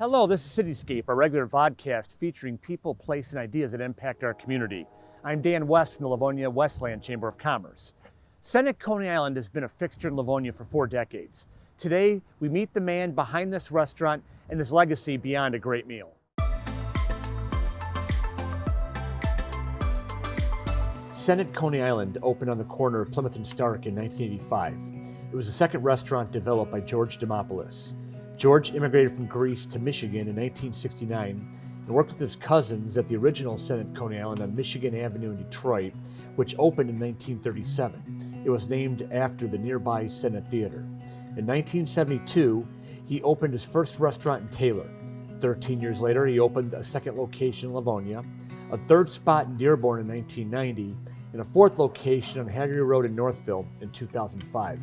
Hello, this is Cityscape, our regular vodcast featuring people, place, and ideas that impact our community. I'm Dan West from the Livonia Westland Chamber of Commerce. Senate Coney Island has been a fixture in Livonia for 4 decades. Today, we meet the man behind this restaurant and his legacy beyond a great meal. Senate Coney Island opened on the corner of Plymouth and Stark in 1985. It was the second restaurant developed by George Demopoulos. George immigrated from Greece to Michigan in 1969 and worked with his cousins at the original Senate Coney Island on Michigan Avenue in Detroit, which opened in 1937. It was named after the nearby Senate Theater. In 1972, he opened his first restaurant in Taylor. 13 years later, he opened a second location in Livonia, a third spot in Dearborn in 1990, and a fourth location on Hagerty Road in Northville in 2005.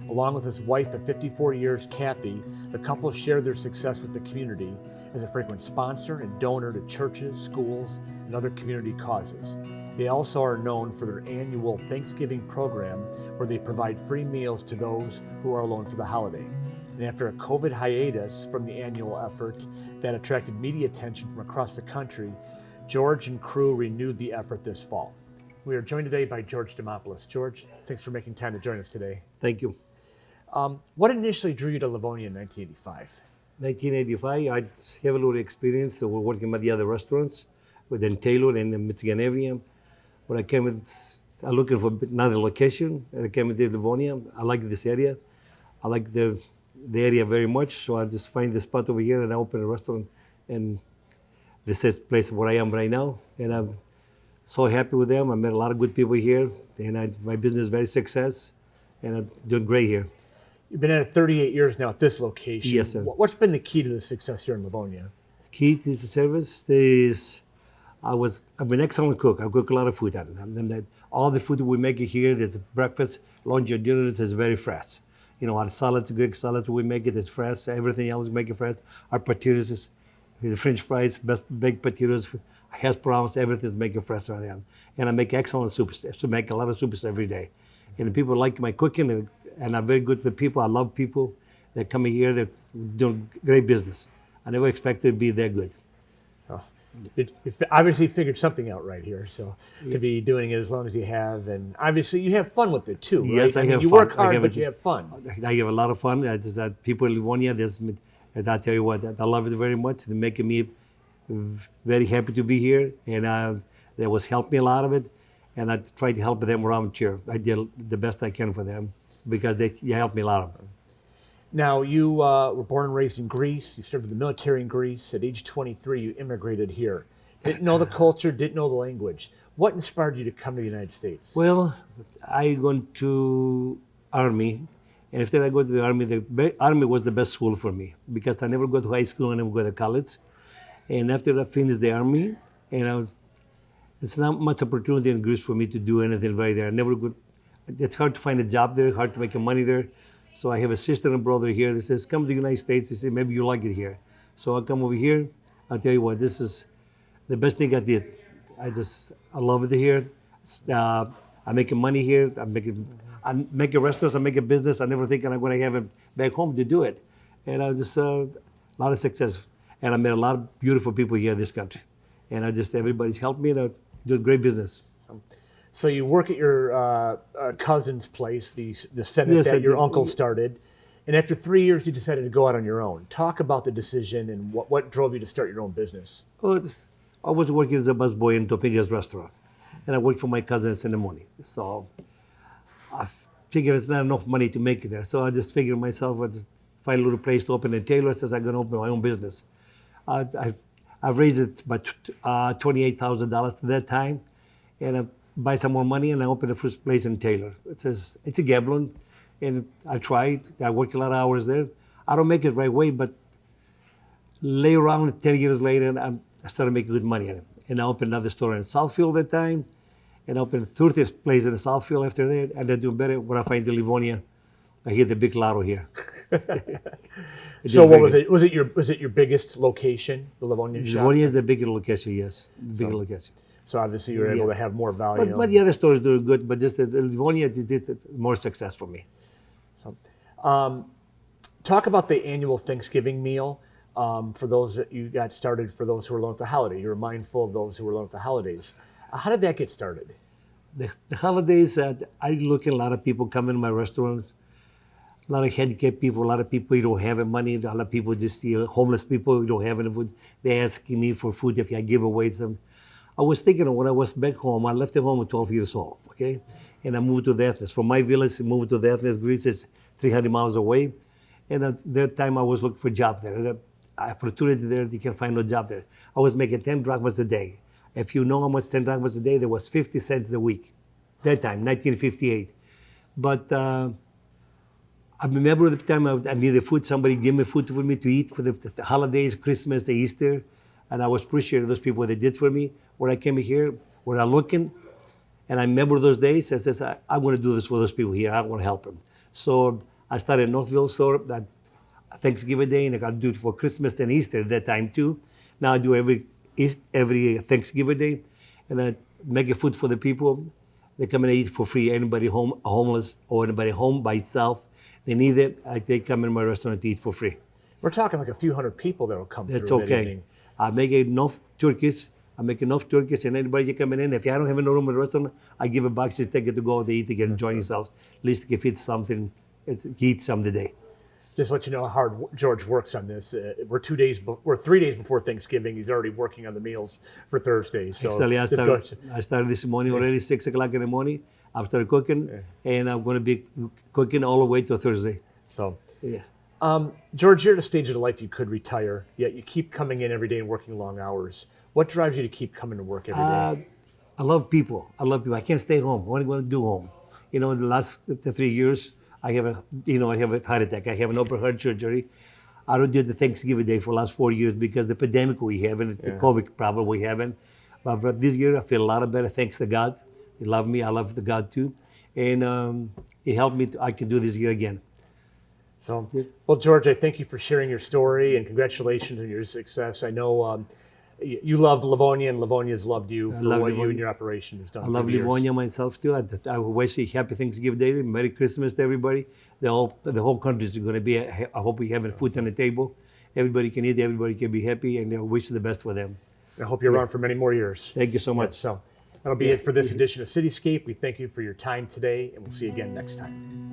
Along with his wife of 54 years, Kathy, the couple shared their success with the community as a frequent sponsor and donor to churches, schools, and other community causes. They also are known for their annual Thanksgiving program where they provide free meals to those who are alone for the holiday. And after a COVID hiatus from the annual effort that attracted media attention from across the country, George and crew renewed the effort this fall. We are joined today by George Demopoulos. George, thanks for making time to join us today. Thank you. What initially drew you to Livonia in 1985? 1985, I have a little experience working at the other restaurants within Taylor and the Michigan area. When I came, I'm looking for another location. I came to Livonia. I like this area. I like the area very much. So I just find the spot over here and I open a restaurant. And this is the place where I am right now. And I'm so happy with them. I met a lot of good people here. And my business is very success. And I'm doing great here. You've been at it 38 years now at this location. Yes, sir. What's been the key to the success here in Livonia? Key to the service is I'm an excellent cook. I cook a lot of food. And all the food we make here, there's breakfast, lunch, and dinner, it's very fresh. You know, our salads, Greek salads, we make it is fresh. Everything else we make it fresh. Our potatoes, the French fries, best baked potatoes, hash browns, everything is making fresh right now. And I make excellent soups. So I make a lot of soups every day. And people like my cooking, and I'm very good with people. I love people that come here, they're doing great business. I never expected to be that good. So you obviously figured something out right here. So to be doing it as long as you have, and obviously you have fun with it too, right? Yes, I have you fun. work hard, but you have fun. I have a lot of fun. I just people in Livonia, and I tell you what, I love it very much. They're making me very happy to be here, and they was helping me a lot of it. And I tried to help them around here. I did the best I can for them because they helped me a lot of them. Now, you were born and raised in Greece. You served in the military in Greece. At age 23, you immigrated here. Didn't know the culture, didn't know the language. What inspired you to come to the United States? Well, I went to Army. And after I go to the Army was the best school for me because I never go to high school, I never go to college. And after I finished the Army, it's not much opportunity in Greece for me to do anything right there. It's hard to find a job there, hard to make money there. So I have a sister and brother here that says, come to the United States. They say, maybe you like it here. So I come over here. I'll tell you what, this is the best thing I did. I love it here. I'm making money here. I'm making restaurants, I'm making business. I never think I'm going to have it back home to do it. And I just, a lot of success. And I met a lot of beautiful people here in this country. And everybody's helped me, and I do great business. So you work at your cousin's place, the Senate that your uncle started, and after 3 years you decided to go out on your own. Talk about the decision and what drove you to start your own business. Well, I was working as a busboy in Topinga's restaurant, and I worked for my cousins in the morning. So I figured it's not enough money to make it there. So I just figured myself, I'd just find a little place to open in Taylor. Says I'm going to open my own business. I've raised it about $28,000 to that time, and I buy some more money, and I open the first place in Taylor. It's a gambling, and I tried. I worked a lot of hours there. I don't make it right away, but later on, 10 years later, I started making good money in it. And I opened another store in Southfield at that time, and I opened a 30th place in Southfield after that, and they're doing better. When I find the Livonia, I hit the big lotto here. So what was it? Was it your biggest location, the Livonia shop? Livonia is the biggest location, yes, the bigger location. So obviously you were able to have more value. But the other stores do good, but just the Livonia did more success for me. So, talk about the annual Thanksgiving meal. for those that you got started, for those who were alone at the holiday. You were mindful of those who were alone at the holidays. How did that get started? The holidays, I look at a lot of people come in my restaurant. A lot of handicapped people, a lot of people who don't have any money, a lot of people just homeless people who don't have any food. They're asking me for food if I give away to them. I was thinking of when I was back home, I left the home at 12 years old, okay? And I moved to the Athens. From my village, I moved to the Athens, Greece. It's 300 miles away. And at that time, I was looking for a job there. The opportunity there, you can find no job there. I was making 10 drachmas a day. If you know how much 10 drachmas a day, there was 50 cents a week. That time, 1958. But I remember the time I needed food, somebody gave me food for me to eat for the holidays, Christmas, the Easter, and I was appreciating those people what they did for me. When I came here, when I'm looking, and I remember those days, I says, I want to do this for those people here. I want to help them. So I started Northville store that Thanksgiving Day, and I got to do it for Christmas and Easter at that time too. Now I do every Thanksgiving Day, and I make a food for the people. They come and eat for free. Anybody home homeless or anybody home by itself, they need it. They come in my restaurant to eat for free. We're talking like a few hundred people that will come That's through. okay. I make enough turkeys. and anybody coming in, if I don't have no room in the restaurant, I give a box to take it to go, they eat, they can enjoy themselves. At least they can feed something, eat some today. Just to let you know how hard George works on this. We're 3 days before Thanksgiving. He's already working on the meals for Thursday. So actually, I started this morning already, 6 o'clock in the morning. I started cooking, and I'm going to be cooking all the way to Thursday. So, yeah. George, you're at a stage of life you could retire, yet you keep coming in every day and working long hours. What drives you to keep coming to work every day? I love people. I can't stay home. What am I going to do home? You know, in the last 3 years, I have a heart attack. I have an open heart surgery. I don't do the Thanksgiving Day for the last 4 years because the pandemic we have and the COVID problem we have. But this year, I feel a lot better, thanks to God. He loved me. I love the God too. And He helped me. I can do this year again. So, well, George, I thank you for sharing your story and congratulations on your success. I know you love Livonia and Livonia's loved you for what you and your operation has done. I love Livonia myself too. I wish you happy Thanksgiving Day, Merry Christmas to everybody. The whole country is going to be. I hope we have food on the table. Everybody can eat. Everybody can be happy, and I wish the best for them. I hope you're around for many more years. Thank you so much. So that'll be it for this edition of Cityscape. We thank you for your time today, and we'll see you again next time.